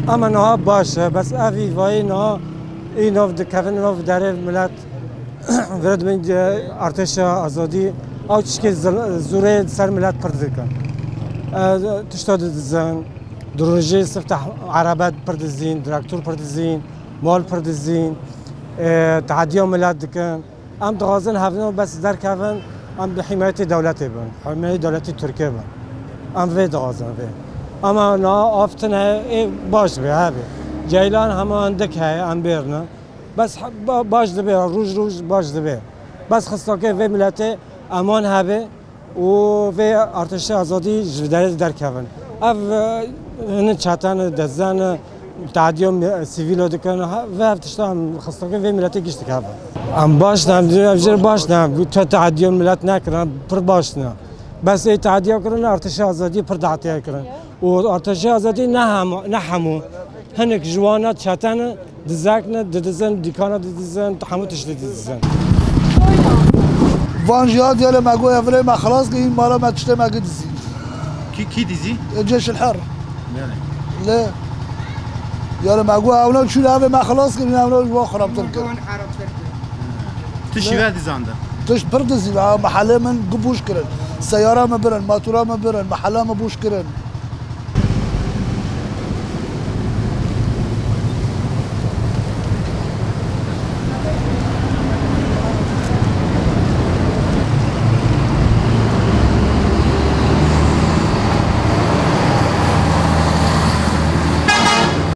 اما نه باشه بس اوی وای نه این نو دکفن نو داره ملت ورد من ارتش آزادی او چیزی زوره سر ملت پردکن تشتاد زن دروژه سفتح عربات پردزین دراکتور پردزین مال پردزین تعدیه ملت دکن ام دغازن هفنو بس در کفن ام به حمایت دولتی بن حمایت دولتی ترکیه بن ام وی دغازن وی اما نه آفتن باش به هبه جیلان همه اندک های ام بیرنا بس باش دبی روز باش دبی بس خسته که وی ملت امان هبه و وی ارتش آزادی جداری در کفن اف هن چاتان دزان تعدیه سیویل دکن و افتشتم خسته که وی ملت گشت کفن ام باش نم اجر باش نم تو تعدیه ملت نکردن پر باش نه بس ای تعدیه کردن ارتش آزادی پر دعوت کردن و ارتش آزادی نه همو هنک جوانات چاتان دزاکن دزن دیکانا دزن تحملش دزن وانجيات يلا ما قوي افري ما خلاص قايين مالا ما تشتي ما قد زي كي ديزي؟ الجيش الحر يعني لا يلا ما قوي اونا شو هذا ما خلاص قايين اونا واخر بتركب تشي وادي زاندا تش بردزي محلة من قبوش كرن سيارة ما برن ماتورة ما برن محلة ما بوش كرن